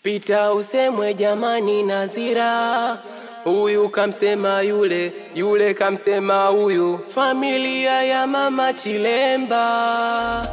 Pita usemwe jamani Nazira, huyu kamsema yule, yule kamsema huyu. Familia ya mama Chilemba.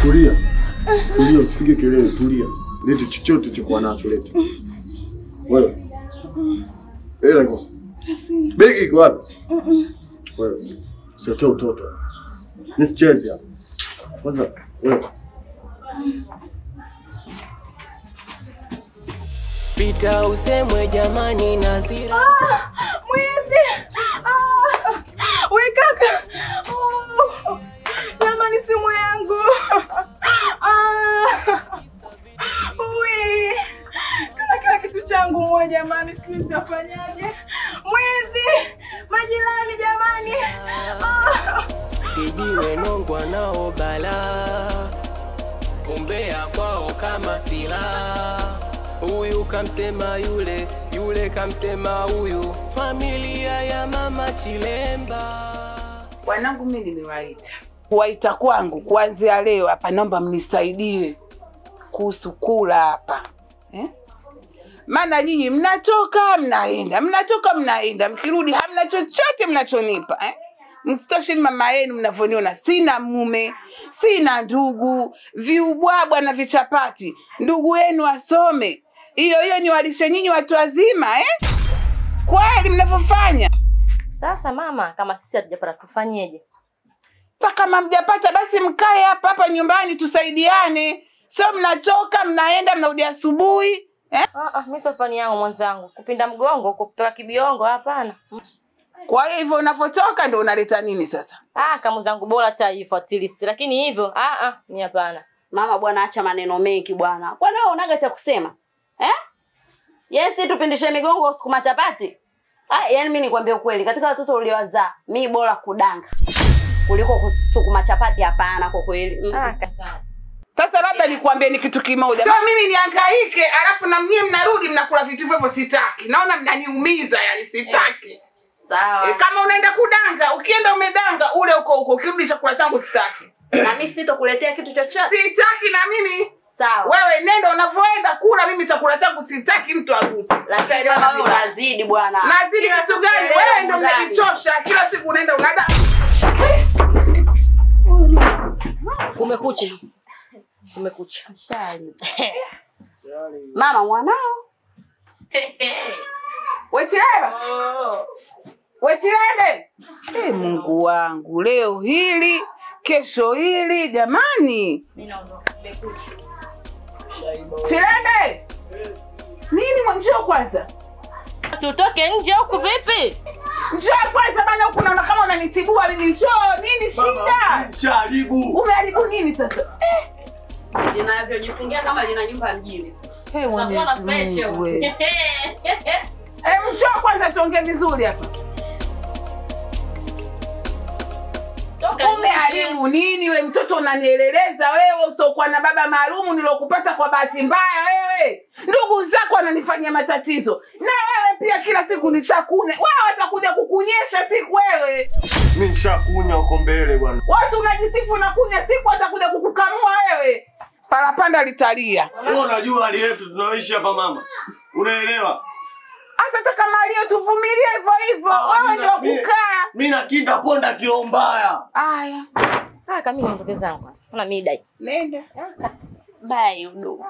Tulia. Tulia, usipige kelele, tulia. Lete chochote chokuwa nacho, lete. Wewe. Hela iko. Sina. Begi iko wapi? Wewe. Usiache utoto. Nisicheze hapa. Kwanza, wewe. Pita usemwe jamani Nazira. Mwizi! We kaka! Jamani simu yangu! Uwi! Kuna kila kitu changu moja jamani, sisi nitafanyaje? Mwizi! Majirani jamani! Kijiwe nongwa nao bala, umbea kwao kama silaha. Huyu kamsema yule, yule kamsema huyu. Familia ya mama Chilemba. Wanangu mimi nimewaita. Kuwaita kwangu kuanzia leo hapa, naomba mnisaidie kuhusu kula hapa. Maana nyinyi mnatoka mnaenda, mnatoka mnaenda, mkirudi hamna chochote mnachonipa. Msitoshi mama yenu mnavyoniona, sina mume, sina ndugu, viubwabwa na vichapati. Ndugu yenu asome. Hiyo ni walishe nyinyi watu wazima, Kweli mnavyofanya? Sasa mama, kama sisi hatujapata tufanyeje? Sasa kama mjapata basi mkae hapa nyumbani tusaidiane. Sio mnatoka mnaenda mnarudi asubuhi. Mimi sio fani yangu mwenzangu. Kupinda mgongo, kutoka kibiongo hapana. Kwa hiyo hivyo unavotoka ndio unaleta nini sasa? Kama zangu bora taifa at least. Lakini hivyo ni hapana. Mama bwana, acha maneno mengi bwana. Kwani wewe unaga cha kusema? Yes, tupindishe migongo sukuma chapati. Yaani mimi nikwambie ukweli, katika watoto uliowazaa, mimi bora kudanga kuliko kusukuma chapati hapana kwa kweli. Sasa labda nikwambie ni kitu kimoja. Sio mimi nihangaike alafu na mnyie mnarudi mnakula vitu hivyo sitaki. Naona mnaniumiza yani sitaki. Sawa. Kama unaenda kudanga, ukienda umedanga ule huko, ukirudi chakula changu sitaki. Na mimi sitokuletea kitu chochote. Sitaki na mimi. Sawa. Wewe nenda unavoenda kula, mimi chakula changu sitaki mtu aguse. Lakini kama wewe unazidi bwana. Nazidi kitu gani? Wewe ndio unanichosha. Kila siku unaenda unada. Kumekucha. Kumekucha. Shali. Mama mwanao. Wechileba. Wechilebe. Mungu wangu, leo hili, kesho hili, jamani. Mimi naondoka. Kumekucha. Chilebe. Nini mwanjio kwanza? Si utoke nje huku vipi? Njoo kwanza bana, huku naona kama unanitibua mimi. Njoo, nini shida? Sharibu. Umeharibu nini sasa? Linavyojifungia kama lina nyumba mjini. Mwenyezi Mungu. Njoo kwanza tuongee vizuri hapa. Umeharibu nini we mtoto, unanieleleza wewe usiokuwa na baba maalumu nilokupata kwa bahati mbaya wewe. Ndugu zako wananifanyia matatizo. Na wewe pia kila siku nishakunya. Wao watakuja kukunyesha siku wewe. Mimi nishakunya huko mbele bwana. Wewe unajisifu na kunya, siku watakuja kukukamua wewe. Parapanda litalia. Wewe unajua hali yetu tunaoishi hapa mama. Unaelewa? Sasa kama leo tuvumilie hivyo hivyo. Wewe ndio kukaa. Mimi nakinda ponda kilo mbaya. Haya. Kama mimi niondoke zangu sasa. Kuna midai. Nenda. Bye udu.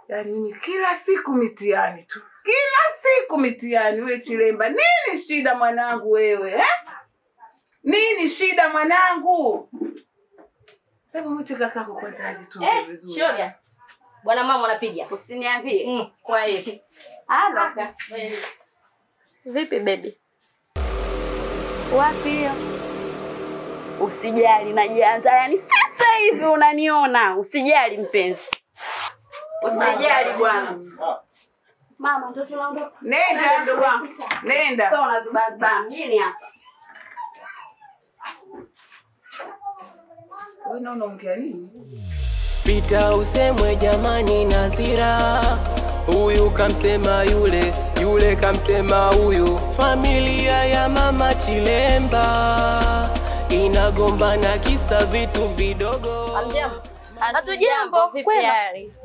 Yaani mimi kila siku mitihani tu. Kila siku mitihani wewe Chilemba. Nini shida mwanangu wewe, Nini shida mwanangu? Hebu mwite kakako kwanza aje tu vizuri. Shoga. Bwana mama anapiga. Usiniambie. Kwa hiyo. Haraka. Vipi baby? Wapi hiyo? Usijali najianza, yani sasa hivi unaniona. Usijali mpenzi. Usijali bwana. Mama mtoto naondoka. Nenda ndugu wangu. Nenda. Sasa unazubazba mjini hapa. Wewe unaongea nini? Pita usemwe jamani Nazira, huyu kamsema yule, yule kamsema huyu. Familia ya mama Chilemba inagombana kisa vitu vidogo. Hatujambo. Kwema.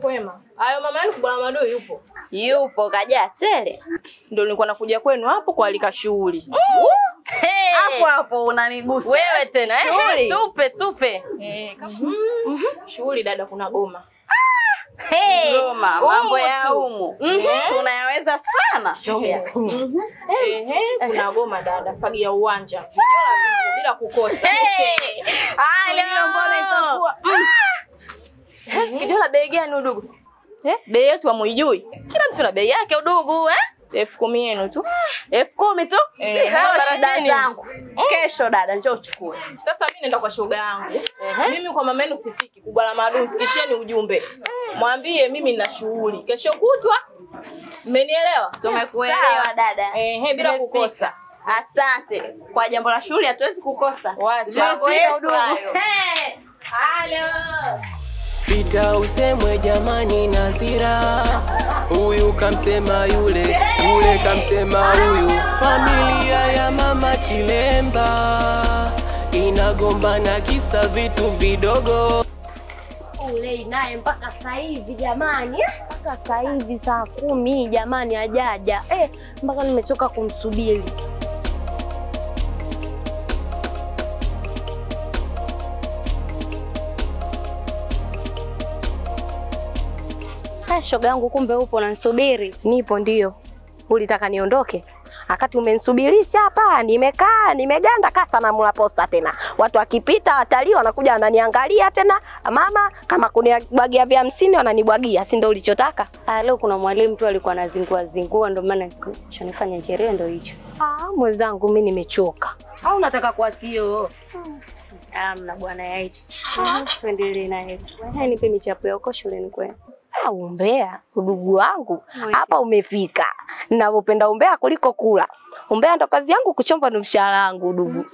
Kwema. Hayo mama yangu bwana Madu yupo. Yupo kaja tele. Ndio nilikuwa nakuja kwenu hapo kwa alika shughuli. Hapo hapo unanigusa. Wewe tena. Tupe. Shughuli dada, kuna goma. Goma, mambo ya humu. Tunayaweza sana. Shoga. Kuna goma dada, fagia uwanja. Vijora bila kukosa. Halo, mbona itakuwa? Kijana bei gani udugu? Bei yetu hamuijui. Kila mtu na bei yake udugu 10,000 yenu tu. 10,000 tu? Si kama shida baradini. zangu. Kesho dada njoo uchukue. Sasa mimi naenda kwa shoga yangu. Mimi kwa mama yenu sifiki. Kubwa Madu fikisheni ujumbe. Mwambie mimi nina shughuli. Kesho kutwa. Mmenielewa? Tumekuelewa dada. Bila kukosa. Asante. Kwa jambo la shughuli hatuwezi kukosa. Wacha. Mambo yetu hayo. Halo. Pita usemwe jamani Nazira, huyu kamsema yule, yule kamsema huyu. Familia ya mama Chilemba inagombana kisa vitu vidogo. Ule naye mpaka sasa hivi jamani, mpaka sasa hivi saa 10 jamani hajaja. Mpaka nimechoka kumsubiri. Shoga yangu kumbe upo unanisubiri. Nipo ndio. Ulitaka niondoke? Akati umenisubirisha hapa, nimekaa, nimeganda kasa na mula posta tena. Watu wakipita watalii wanakuja wananiangalia tena. Mama kama kunibwagia vya 50 wananibwagia, si ndio ulichotaka? Leo kuna mwalimu tu alikuwa anazingua ndio maana nifanya sherehe ndio hicho. Mwenzangu mimi nimechoka. Au unataka kwa sio? Amna bwana yaiti. Tuendelee na yetu. Wewe nipe michapo yako shuleni kwenu. Umbea, udugu wangu, hapa umefika. Ninavyopenda umbea kuliko kula. Umbea ndo kazi yangu, kuchomba ndo mshahara wangu udugu.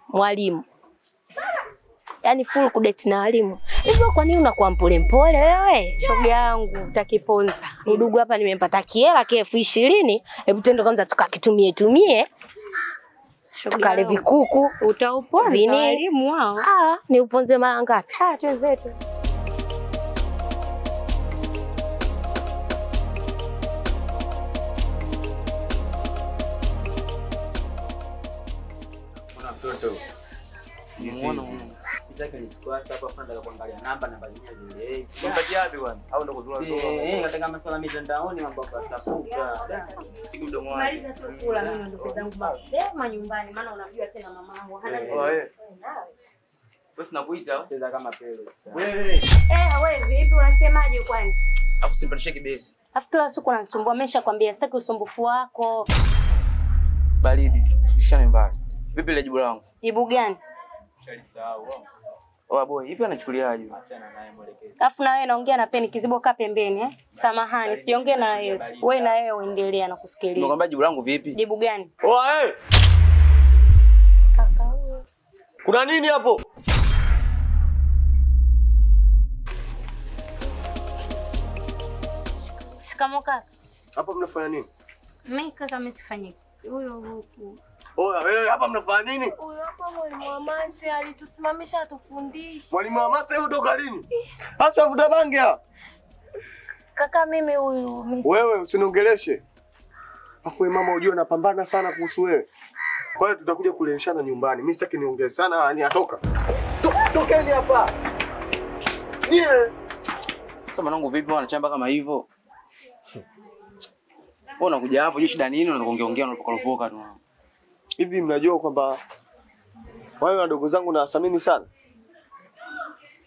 Mwalimu. Yaani full kudate na walimu. Hivyo kwa nini unakuwa mpole wewe? Shoga yangu utakiponza. Udugu hapa nimempata kiela elfu 20. Hebu twende kwanza tukakitumie. Tukale vikuku. Utauponza walimu wao. Ni uponze mara ngapi? Tuzetu. Mtoto. Muone kitaka nichukua hapa kwanza kuangalia namba zile. Unapatia wapi bwana? Au ndo kuzua soma? Nataka masuala mitandaoni mambo ya sapuka. Siku mdomo wangu. Maliza tu kula mimi ndugu zangu mapema nyumbani maana unajua tena mama yangu hana wewe. Wewe sinakuita au cheza kama pele. Wewe. Wewe vipi unasemaje kwani? Afu simpandishe kibesi. Afu kila siku unanisumbua, ameshakwambia sitaki usumbufu wako. Baridi. Shana mbali. Vipi ile jibu langu? Jibu gani? Shalisahau. Oa boy, hivi anachukuliaje? Achana naye mwelekezi. Alafu na wewe naongea na peni kizibo kaa pembeni Samahani, sijaongea na wewe. Wewe na wewe uendelea na kusikiliza. Nimekwambia jibu langu vipi? Jibu gani? Oa Kaka huyo. Kuna nini hapo? Shikamoo kaka. Hapa mnafanya nini? Mimi kaka msifanyike. Huyo huku. Oya, wewe hapa mnafanya nini? Huyo hapa mwalimu wa masi alitusimamisha atufundishe. Mwalimu wa masi huyo toka lini? Hasa vuta bangi hapa. Kaka mimi huyu Wewe usiniongeleshe. Afu mama unajua napambana sana kuhusu wewe. Kwa hiyo tutakuja kuleshana nyumbani. Mimi sitaki niongee sana, yani atoka. Tokeni hapa. Nie. Sasa mwanangu vipi wanachamba kama hivyo? Wewe unakuja hapo je shida nini? Unataka ongea unapokalopoka tu. Hivi mnajua kwamba wao wadogo zangu na wasamini sana.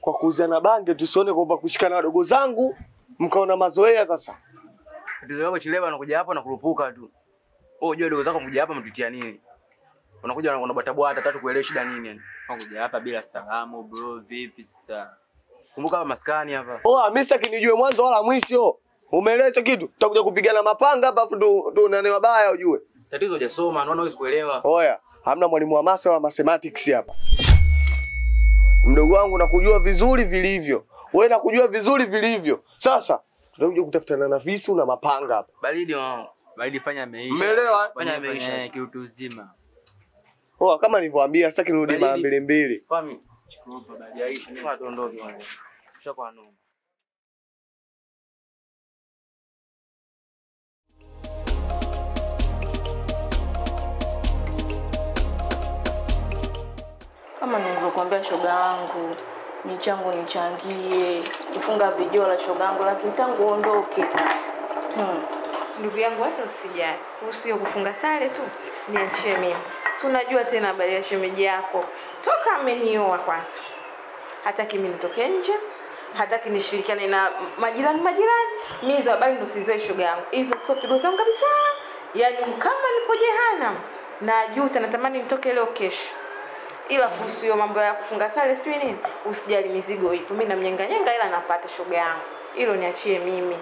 Kwa kuuziana bange tusione kwamba kushikana wadogo zangu mkaona mazoea sasa. Ndio wako Chileba anakuja hapa na kurupuka tu. Wewe unajua wadogo zako kuja hapa mtutia nini? Unakuja unabata bwata tatu kuelewa shida nini yani. Unakuja hapa bila salamu bro, vipi sasa? Kumbuka hapa maskani hapa. Mimi sitaki nijue mwanzo wala mwisho. Umeelewa hicho kitu? Tutakuja kupigana mapanga hapa afu tu nani wabaya ujue. Tatizo hujasoma, unaona huwezi kuelewa. Oya, hamna mwalimu wa masa wala mathematics hapa. Mdogo wangu nakujua vizuri vilivyo. Wewe nakujua vizuri vilivyo. Sasa tutakuja kutafutana na visu na mapanga hapa. Baridi mama. Baridi fanya ameisha. Umeelewa? Fanya ameisha kiutu uzima. Oh, kama nilivyowaambia sitaki nirudi mara mbili. Fami. Chukua baridi aisha. Ni watu ondoke bwana. Ushakuwa noma. Kama nilivyokuambia shoga wangu, michango nichangie, kufunga video la shoga wangu, lakini tangu uondoke. Ndugu yangu hata usijali. Kuhusu hiyo kufunga sare tu, niachie mimi. Si unajua tena habari ya shemeji yako. Toka amenioa kwanza. Hataki mimi nitoke nje, hataki nishirikiane na majirani. Mimi hizo habari ndo sizoe shoga yangu. Hizo sio pigo zangu kabisa. Yaani kama nipo jehanamu, najuta natamani nitoke leo kesho. Ila kuhusu hiyo mambo ya kufunga sare sijui nini, usijali mizigo ipo. Mimi namnyenga ila napata shoga yangu. Hilo niachie mimi.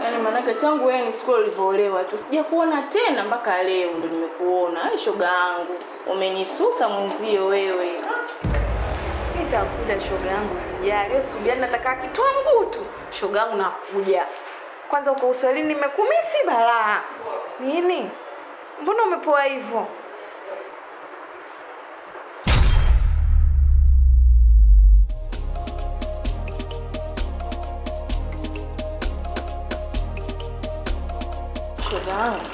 Yaani manake tangu wewe ni siku ulivoolewa tu sija kuona tena mpaka leo ndo nimekuona. Ai shoga yangu, umenisusa mwenzio wewe. Nitakuja shoga yangu usijali. Wewe subiri nataka kitoa mguu tu. Shoga yangu nakuja. Kwanza uko uswalini nimekumisi balaa. Nini? Mbona umepoa hivyo? Shoga yangu,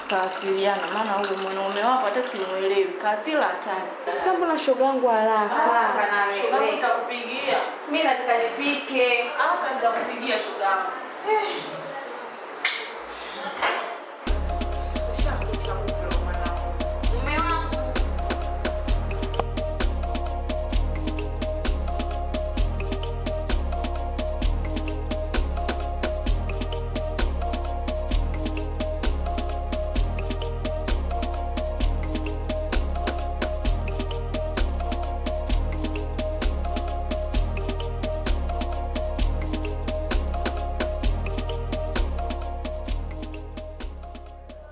sawasiliana maana huyo mwanaume wako hata simuelewi. Kasila hatari. Sasa mbona shoga yangu haraka? Shoga yangu nitakupigia. Mimi nataka nipike. Aka nitakupigia shoga yangu.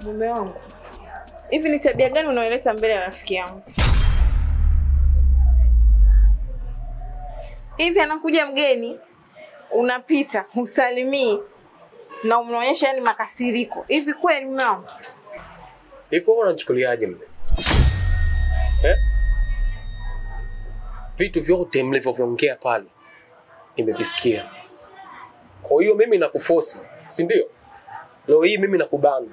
Mume wangu. Hivi ni tabia gani unaoleta mbele ya rafiki yangu? Hivi anakuja mgeni, unapita, usalimii na unaonyesha yani makasiriko. Hivi kweli mnao? Ipo unachukuliaje mbe? Vitu vyote mlivyoongea pale nimevisikia. Kwa hiyo mimi nakuforce, si ndio? Leo hii mimi nakubana.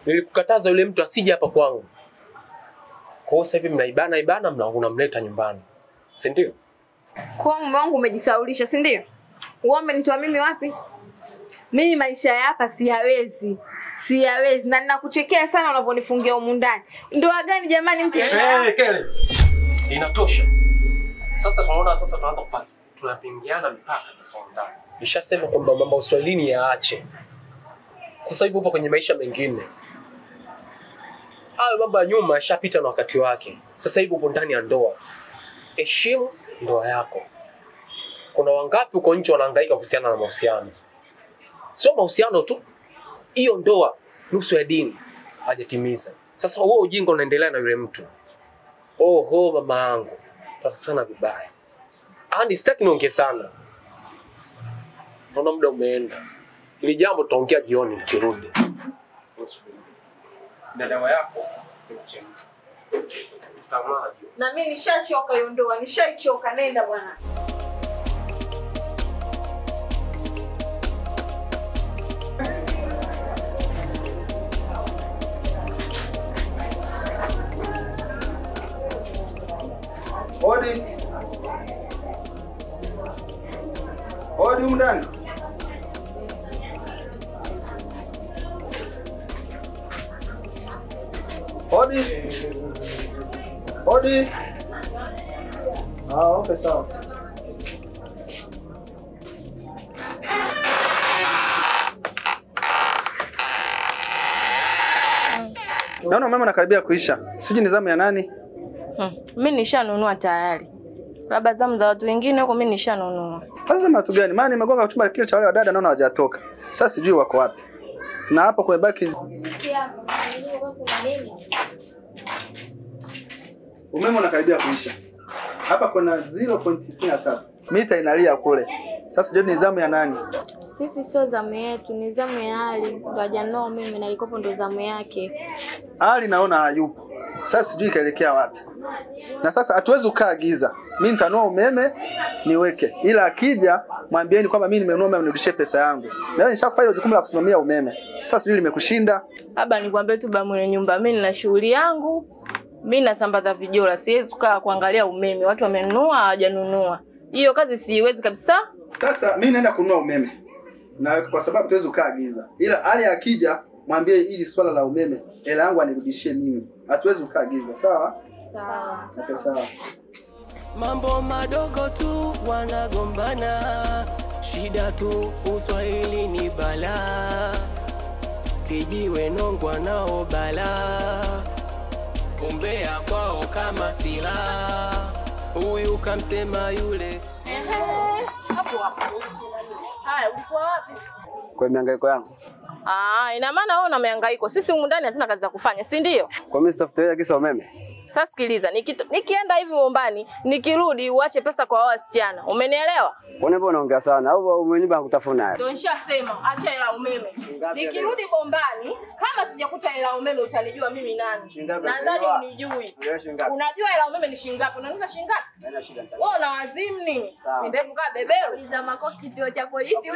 Nilikukataza yule mtu asije hapa kwangu. Kwa hiyo sasa hivi mnaibana unamleta nyumbani. Si ndio? Kwa mume wangu umejisaulisha, si ndio? Wewe umenitoa mimi wapi? Mimi maisha ya hapa siyawezi. Na ninakuchekea sana unavyonifungia humu ndani. Ndoa gani jamani mtu? Kele. Inatosha. Sasa tunaanza kupata. Tunapingiana mipaka sasa ndani. Nishasema kwamba mambo Uswahilini yaache. Sasa hivi upo kwenye maisha mengine. Hayo mambo ya nyuma yashapita na wakati wake. Sasa hivi upo ndani ya ndoa. Heshimu ndoa yako. Kuna wangapi uko nje wanahangaika kuhusiana na mahusiano? Sio mahusiano tu. Hiyo ndoa nusu ya dini hajatimiza. Sasa wewe ujinga unaendelea na yule mtu. Oho mama yangu. Tutafanya vibaya. Ani sitaki niongee sana. Naona muda umeenda. Ili jambo tutaongea jioni nikirudi. Na dawa yako nimechemka. Na mimi nishachoka hiyo ndoa, nishaichoka. Nenda bwana. Hodi umndani. Hodi. Okay, sawa. Naona mama nakaribia kuisha. Siji ni zamu ya nani? Mimi nishanunua tayari. Labda zamu za watu wengine huko mimi nishanunua. Sasa watu gani? Maana nimegonga chumba kile cha wale wadada naona hawajatoka. Sasa sijui wako wapi. Na hapo kumebaki Umeme unakaribia kuisha. Hapa kuna 0.93. Mita inalia kule. Sasa je, ni zamu ya nani? Sisi sio zamu yetu, ni zamu ya Ali. Ndo hajanoa umeme na alikopo ndo zamu yake. Ali naona hayupo. Sasa sijui kaelekea wapi. Na sasa hatuwezi kukaa giza. Mimi nitanua umeme niweke. Ila akija mwambieni kwamba mimi nimenunua umeme nirudishie pesa yangu. Na wewe nishakupa hilo jukumu la kusimamia umeme. Sasa sijui limekushinda. Baba nikwambie tu baba mwenye nyumba, mimi nina shughuli yangu. Mimi nasambaza vijola, siwezi kukaa kuangalia umeme. Watu wamenunua hawajanunua. Hiyo kazi siwezi kabisa. Sasa mimi naenda kununua umeme. Na kwa sababu tuwezi kukaa giza. Ila Ali akija mwambie hili swala la umeme hela yangu anirudishie mimi. Hatuwezi kukaa giza, sawa? Sawa. Okay, sawa. Mambo madogo tu wanagombana, shida tu Uswahili ni balaa, kijiwe nongwa nao balaa, umbea kwao kama silaha, huyu kamsema yule. Hapo hapo. Haya, ulikuwa wapi? Kwa mihangaiko yangu. Ina maana wewe una mihangaiko. Sisi humu ndani hatuna kazi za kufanya, si ndio? Kwa mimi sitafutia kisa umeme. Sasa sikiliza, nikienda hivi umbani, nikirudi uache pesa kwa wasichana. Umenielewa? Mbona unaongea sana au umeniba kutafuna? Ndio nishasema, acha hela umeme. Nikirudi bombani, kama sijakuta hela umeme utanijua mimi nani. Nadhani unijui. Unajua hela umeme ni shilingi ngapi? Unauza shilingi ngapi? Haina shida. Wewe una wazimu nini? Ndevu kama beberu. Uliza makofi kituo cha polisi.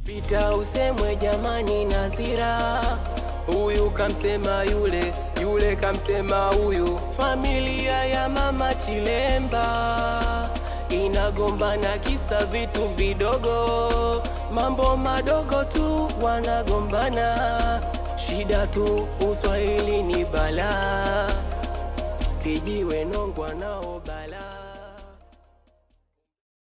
Pita usemwe jamani Nazira, huyu kamsema yule, yule kamsema huyu. Familia ya mama Chilemba inagombana kisa vitu vidogo, mambo madogo tu wanagombana, shida tu Uswahili ni balaa, kijiwe nongwa nao balaa.